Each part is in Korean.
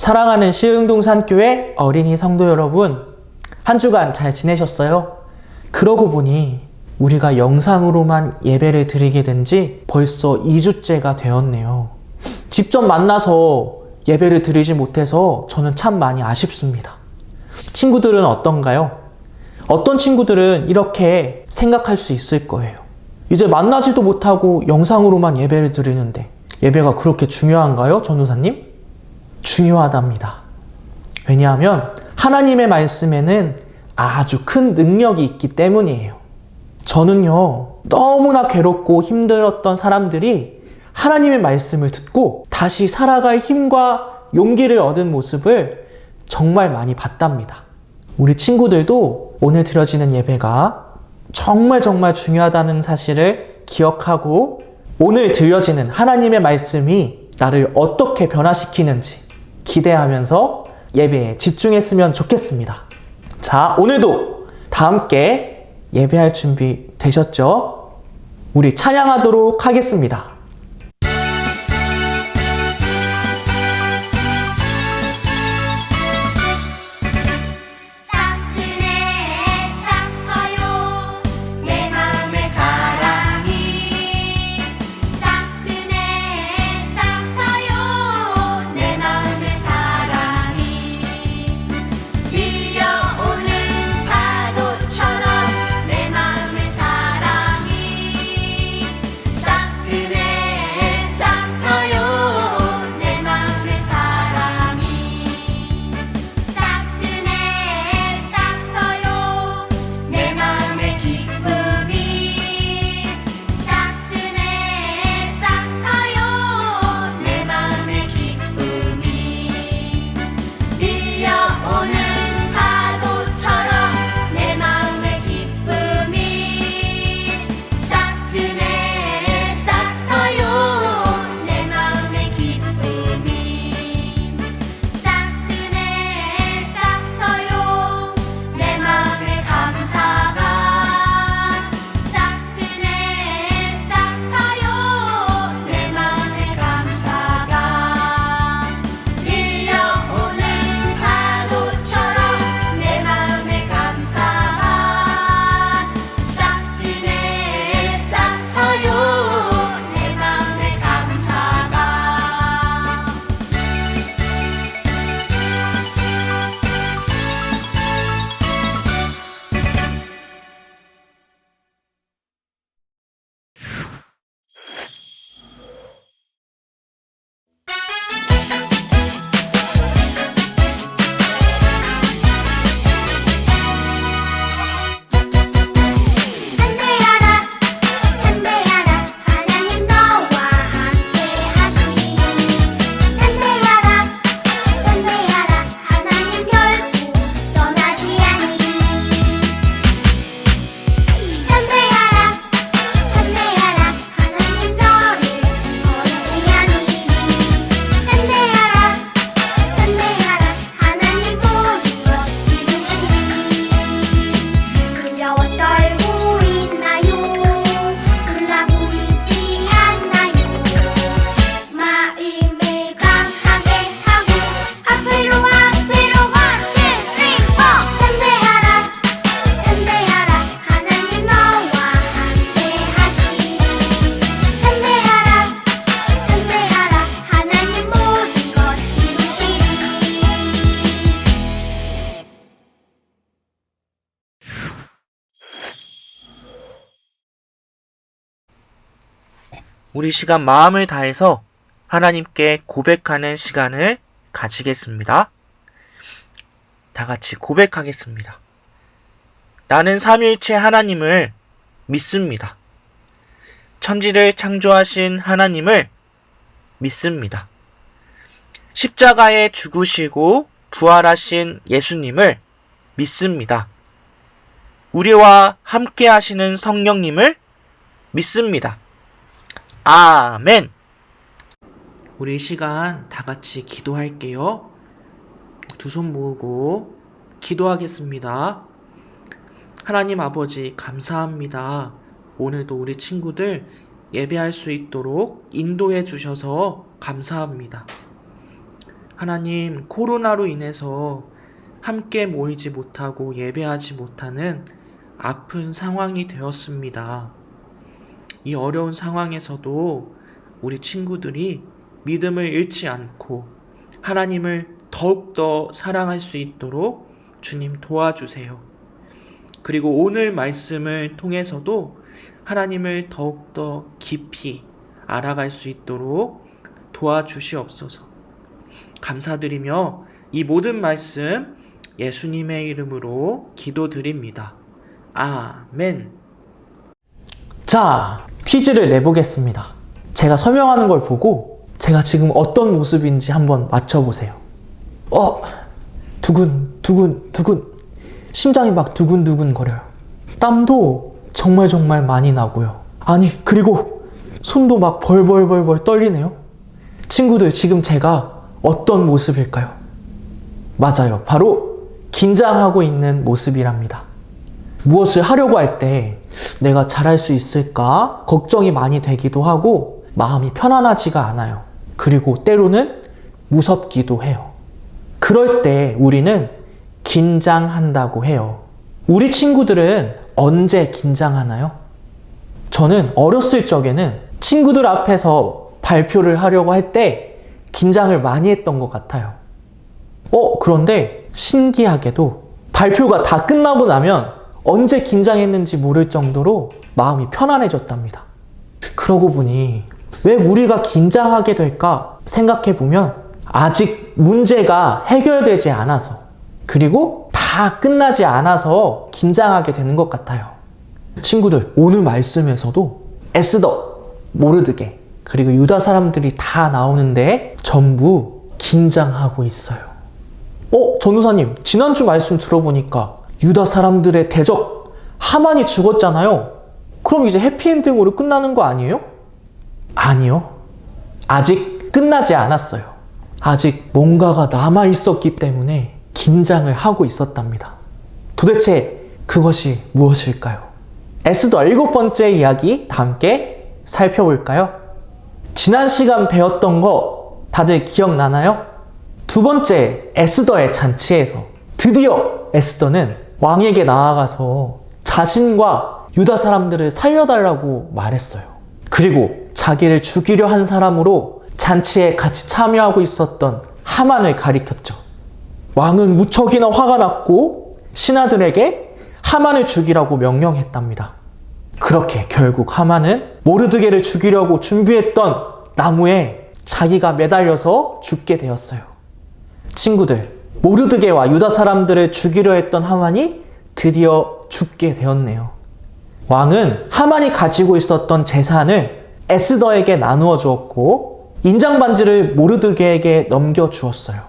사랑하는 시흥동산교회 어린이 성도 여러분, 한 주간 잘 지내셨어요? 그러고 보니 우리가 영상으로만 예배를 드리게 된 지 벌써 2주째가 되었네요. 직접 만나서 예배를 드리지 못해서 저는 참 많이 아쉽습니다. 친구들은 어떤가요? 어떤 친구들은 이렇게 생각할 수 있을 거예요. 이제 만나지도 못하고 영상으로만 예배를 드리는데 예배가 그렇게 중요한가요, 전도사님? 중요하답니다. 왜냐하면 하나님의 말씀에는 아주 큰 능력이 있기 때문이에요. 저는요, 너무나 괴롭고 힘들었던 사람들이 하나님의 말씀을 듣고 다시 살아갈 힘과 용기를 얻은 모습을 정말 많이 봤답니다. 우리 친구들도 오늘 드려지는 예배가 정말 중요하다는 사실을 기억하고 오늘 들려지는 하나님의 말씀이 나를 어떻게 변화시키는지 기대하면서 예배에 집중했으면 좋겠습니다. 자, 오늘도 다 함께 예배할 준비 되셨죠? 우리 찬양하도록 하겠습니다. 우리 시간 마음을 다해서 하나님께 고백하는 시간을 가지겠습니다. 다 같이 고백하겠습니다. 나는 삼위일체 하나님을 믿습니다. 천지를 창조하신 하나님을 믿습니다. 십자가에 죽으시고 부활하신 예수님을 믿습니다. 우리와 함께 하시는 성령님을 믿습니다. 아멘. 우리 이 시간 다 같이 기도할게요. 두 손 모으고 기도하겠습니다. 하나님 아버지 감사합니다. 오늘도 우리 친구들 예배할 수 있도록 인도해 주셔서 감사합니다. 하나님, 코로나로 인해서 함께 모이지 못하고 예배하지 못하는 아픈 상황이 되었습니다. 이 어려운 상황에서도 우리 친구들이 믿음을 잃지 않고 하나님을 더욱더 사랑할 수 있도록 주님 도와주세요. 그리고 오늘 말씀을 통해서도 하나님을 더욱더 깊이 알아갈 수 있도록 도와주시옵소서. 감사드리며 이 모든 말씀 예수님의 이름으로 기도드립니다. 아멘. 자, 퀴즈를 내보겠습니다. 제가 설명하는 걸 보고 제가 지금 어떤 모습인지 한번 맞춰보세요. 두근두근 심장이 막 두근두근 거려요. 땀도 정말 많이 나고요. 아니, 그리고 손도 막 벌벌 떨리네요. 친구들, 지금 제가 어떤 모습일까요? 맞아요. 바로 긴장하고 있는 모습이랍니다. 무엇을 하려고 할 때 내가 잘할 수 있을까 걱정이 많이 되기도 하고 마음이 편안하지가 않아요. 그리고 때로는 무섭기도 해요. 그럴 때 우리는 긴장한다고 해요. 우리 친구들은 언제 긴장하나요? 저는 어렸을 적에는 친구들 앞에서 발표를 하려고 할 때 긴장을 많이 했던 것 같아요. 그런데 신기하게도 발표가 다 끝나고 나면 언제 긴장했는지 모를 정도로 마음이 편안해졌답니다. 그러고 보니 왜 우리가 긴장하게 될까 생각해보면 아직 문제가 해결되지 않아서, 그리고 다 끝나지 않아서 긴장하게 되는 것 같아요. 친구들, 오늘 말씀에서도 에스더, 모르드게, 그리고 유다 사람들이 다 나오는데 전부 긴장하고 있어요. 전도사님, 지난주 말씀 들어보니까 유다 사람들의 대적 하만이 죽었잖아요. 그럼 이제 해피엔딩으로 끝나는 거 아니에요? 아니요. 아직 끝나지 않았어요. 아직 뭔가가 남아있었기 때문에 긴장을 하고 있었답니다. 도대체 그것이 무엇일까요? 에스더 7번째 이야기 다 함께 살펴볼까요? 지난 시간 배웠던 거 다들 기억나나요? 2번째 에스더의 잔치에서 드디어 에스더는 왕에게 나아가서 자신과 유다 사람들을 살려달라고 말했어요. 그리고 자기를 죽이려 한 사람으로 잔치에 같이 참여하고 있었던 하만을 가리켰죠. 왕은 무척이나 화가 났고 신하들에게 하만을 죽이라고 명령했답니다. 그렇게 결국 하만은 모르드게를 죽이려고 준비했던 나무에 자기가 매달려서 죽게 되었어요. 친구들, 모르드게와 유다 사람들을 죽이려 했던 하만이 드디어 죽게 되었네요. 왕은 하만이 가지고 있었던 재산을 에스더에게 나누어 주었고 인장반지를 모르드게에게 넘겨주었어요.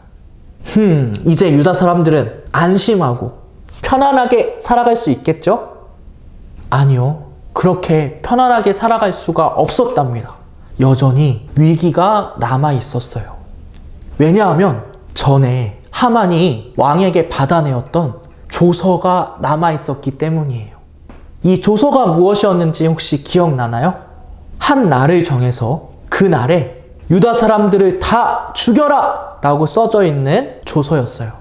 이제 유다 사람들은 안심하고 편안하게 살아갈 수 있겠죠? 아니요. 그렇게 편안하게 살아갈 수가 없었답니다. 여전히 위기가 남아 있었어요. 왜냐하면 전에 하만이 왕에게 받아내었던 조서가 남아 있었기 때문이에요. 이 조서가 무엇이었는지 혹시 기억나나요? 한 날을 정해서 그 날에 유다 사람들을 다 죽여라! 라고 써져 있는 조서였어요.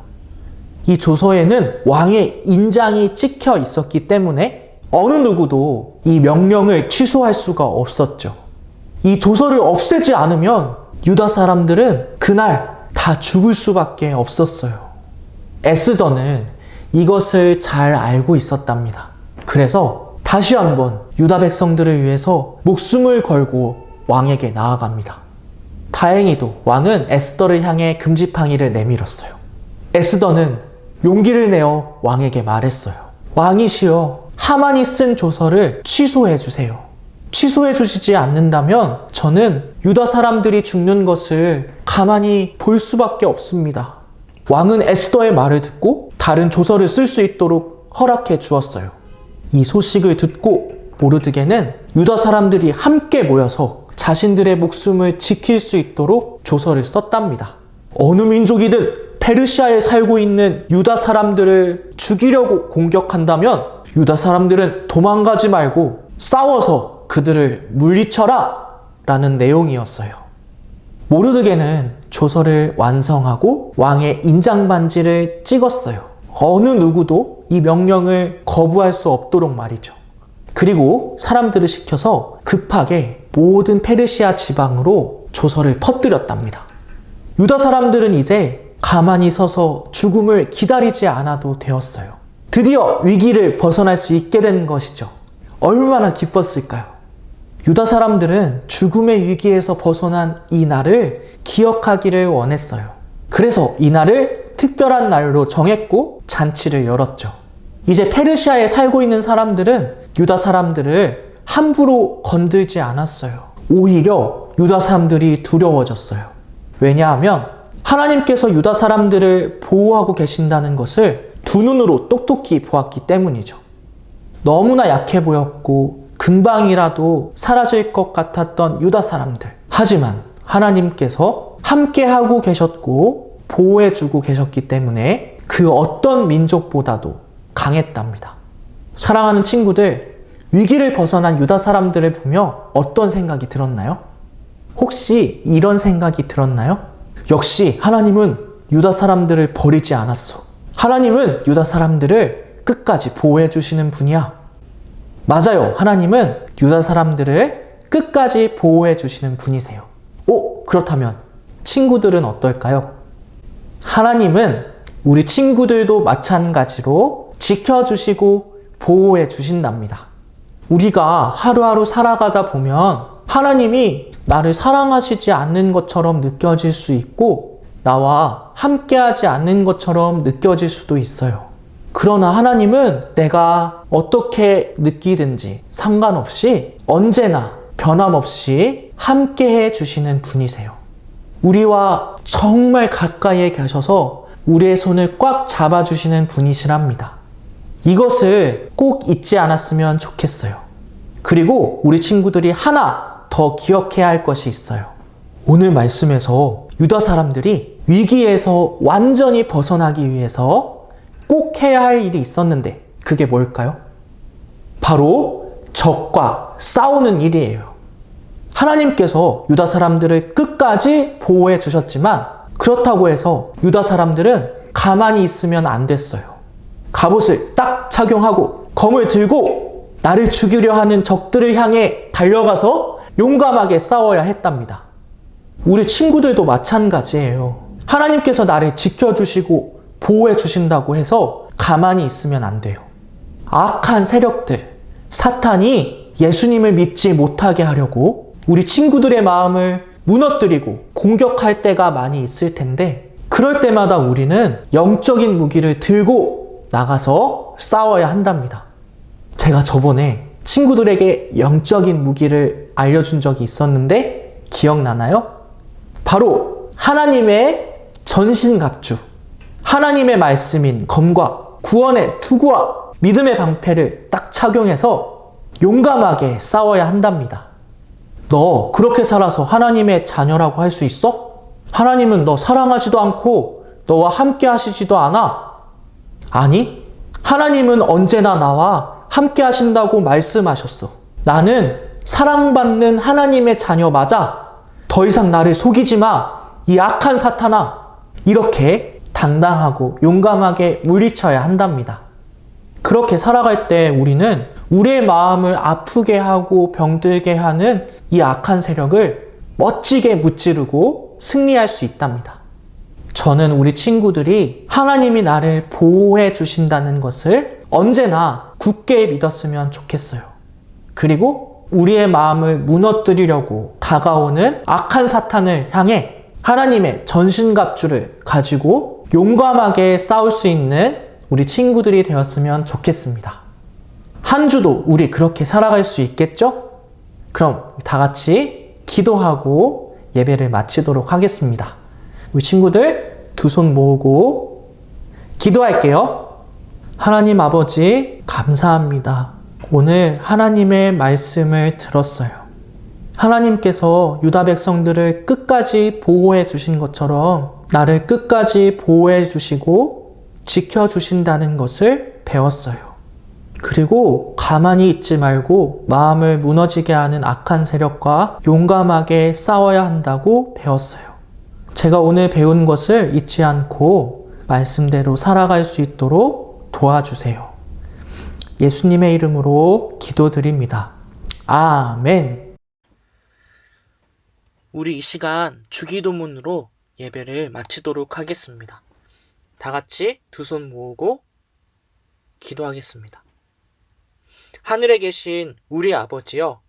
이 조서에는 왕의 인장이 찍혀 있었기 때문에 어느 누구도 이 명령을 취소할 수가 없었죠. 이 조서를 없애지 않으면 유다 사람들은 그날 다 죽을 수밖에 없었어요. 에스더는 이것을 잘 알고 있었답니다. 그래서 다시 한번 유다 백성들을 위해서 목숨을 걸고 왕에게 나아갑니다. 다행히도 왕은 에스더를 향해 금지팡이를 내밀었어요. 에스더는 용기를 내어 왕에게 말했어요. 왕이시여, 하만이 쓴 조서를 취소해 주세요. 취소해 주시지 않는다면 저는 유다 사람들이 죽는 것을 가만히 볼 수밖에 없습니다. 왕은 에스더의 말을 듣고 다른 조서를 쓸 수 있도록 허락해 주었어요. 이 소식을 듣고 모르드게는 유다 사람들이 함께 모여서 자신들의 목숨을 지킬 수 있도록 조서를 썼답니다. 어느 민족이든 페르시아에 살고 있는 유다 사람들을 죽이려고 공격한다면 유다 사람들은 도망가지 말고 싸워서 그들을 물리쳐라! 라는 내용이었어요. 모르드게는 조서를 완성하고 왕의 인장반지를 찍었어요. 어느 누구도 이 명령을 거부할 수 없도록 말이죠. 그리고 사람들을 시켜서 급하게 모든 페르시아 지방으로 조서를 퍼뜨렸답니다. 유다 사람들은 이제 가만히 서서 죽음을 기다리지 않아도 되었어요. 드디어 위기를 벗어날 수 있게 된 것이죠. 얼마나 기뻤을까요? 유다 사람들은 죽음의 위기에서 벗어난 이 날을 기억하기를 원했어요. 그래서 이 날을 특별한 날로 정했고 잔치를 열었죠. 이제 페르시아에 살고 있는 사람들은 유다 사람들을 함부로 건들지 않았어요. 오히려 유다 사람들이 두려워졌어요. 왜냐하면 하나님께서 유다 사람들을 보호하고 계신다는 것을 두 눈으로 똑똑히 보았기 때문이죠. 너무나 약해 보였고 금방이라도 사라질 것 같았던 유다 사람들. 하지만 하나님께서 함께하고 계셨고 보호해주고 계셨기 때문에 그 어떤 민족보다도 강했답니다. 사랑하는 친구들, 위기를 벗어난 유다 사람들을 보며 어떤 생각이 들었나요? 혹시 이런 생각이 들었나요? 역시 하나님은 유다 사람들을 버리지 않았어. 하나님은 유다 사람들을 끝까지 보호해 주시는 분이야. 맞아요. 하나님은 유다 사람들을 끝까지 보호해 주시는 분이세요. 그렇다면 친구들은 어떨까요? 하나님은 우리 친구들도 마찬가지로 지켜주시고 보호해 주신답니다. 우리가 하루하루 살아가다 보면 하나님이 나를 사랑하시지 않는 것처럼 느껴질 수 있고 나와 함께하지 않는 것처럼 느껴질 수도 있어요. 그러나 하나님은 내가 어떻게 느끼든지 상관없이 언제나 변함없이 함께해 주시는 분이세요. 우리와 정말 가까이에 계셔서 우리의 손을 꽉 잡아주시는 분이시랍니다. 이것을 꼭 잊지 않았으면 좋겠어요. 그리고 우리 친구들이 하나 더 기억해야 할 것이 있어요. 오늘 말씀에서 유다 사람들이 위기에서 완전히 벗어나기 위해서 꼭 해야 할 일이 있었는데 그게 뭘까요? 바로 적과 싸우는 일이에요. 하나님께서 유다 사람들을 끝까지 보호해 주셨지만 그렇다고 해서 유다 사람들은 가만히 있으면 안 됐어요. 갑옷을 딱 착용하고 검을 들고 나를 죽이려 하는 적들을 향해 달려가서 용감하게 싸워야 했답니다. 우리 친구들도 마찬가지예요. 하나님께서 나를 지켜주시고 보호해 주신다고 해서 가만히 있으면 안 돼요. 악한 세력들, 사탄이 예수님을 믿지 못하게 하려고 우리 친구들의 마음을 무너뜨리고 공격할 때가 많이 있을 텐데 그럴 때마다 우리는 영적인 무기를 들고 나가서 싸워야 한답니다. 제가 저번에 친구들에게 영적인 무기를 알려준 적이 있었는데 기억나나요? 바로 하나님의 전신갑주, 하나님의 말씀인 검과 구원의 투구와 믿음의 방패를 딱 착용해서 용감하게 싸워야 한답니다. 너 그렇게 살아서 하나님의 자녀라고 할 수 있어? 하나님은 너 사랑하지도 않고 너와 함께 하시지도 않아. 아니, 하나님은 언제나 나와 함께 하신다고 말씀하셨어. 나는 사랑받는 하나님의 자녀 맞아. 더 이상 나를 속이지 마. 이 악한 사탄아. 이렇게 당당하고 용감하게 물리쳐야 한답니다. 그렇게 살아갈 때 우리는 우리의 마음을 아프게 하고 병들게 하는 이 악한 세력을 멋지게 무찌르고 승리할 수 있답니다. 저는 우리 친구들이 하나님이 나를 보호해 주신다는 것을 언제나 굳게 믿었으면 좋겠어요. 그리고 우리의 마음을 무너뜨리려고 다가오는 악한 사탄을 향해 하나님의 전신갑주를 가지고 용감하게 싸울 수 있는 우리 친구들이 되었으면 좋겠습니다. 한 주도 우리 그렇게 살아갈 수 있겠죠? 그럼 다 같이 기도하고 예배를 마치도록 하겠습니다. 우리 친구들 두 손 모으고 기도할게요. 하나님 아버지 감사합니다. 오늘 하나님의 말씀을 들었어요. 하나님께서 유다 백성들을 끝까지 보호해 주신 것처럼 나를 끝까지 보호해 주시고 지켜주신다는 것을 배웠어요. 그리고 가만히 있지 말고 마음을 무너지게 하는 악한 세력과 용감하게 싸워야 한다고 배웠어요. 제가 오늘 배운 것을 잊지 않고 말씀대로 살아갈 수 있도록 도와주세요. 예수님의 이름으로 기도드립니다. 아멘. 우리 이 시간 주기도문으로 예배를 마치도록 하겠습니다. 다 같이 두 손 모으고 기도하겠습니다. 하늘에 계신 우리 아버지여,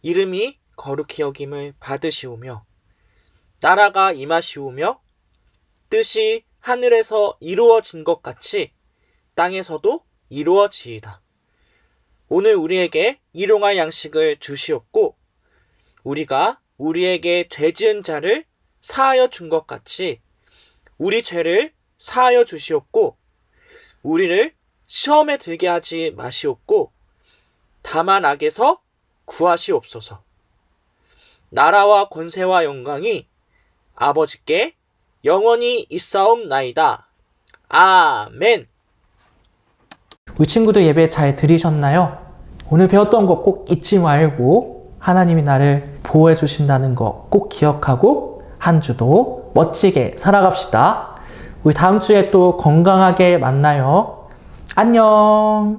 이름이 거룩히 여김을 받으시오며 나라가 임하시오며 뜻이 하늘에서 이루어진 것 같이 땅에서도 이루어지이다. 오늘 우리에게 일용할 양식을 주시옵고 우리가 우리에게 죄 지은 자를 사하여 준 것 같이 우리 죄를 사하여 주시옵고 우리를 시험에 들게 하지 마시옵고 다만 악에서 구하시옵소서. 나라와 권세와 영광이 아버지께 영원히 있사옵나이다. 아멘. 우리 친구들 예배 잘 들으셨나요? 오늘 배웠던 거 꼭 잊지 말고 하나님이 나를 보호해 주신다는 거 꼭 기억하고 한 주도 멋지게 살아갑시다. 우리 다음 주에 또 건강하게 만나요. 안녕.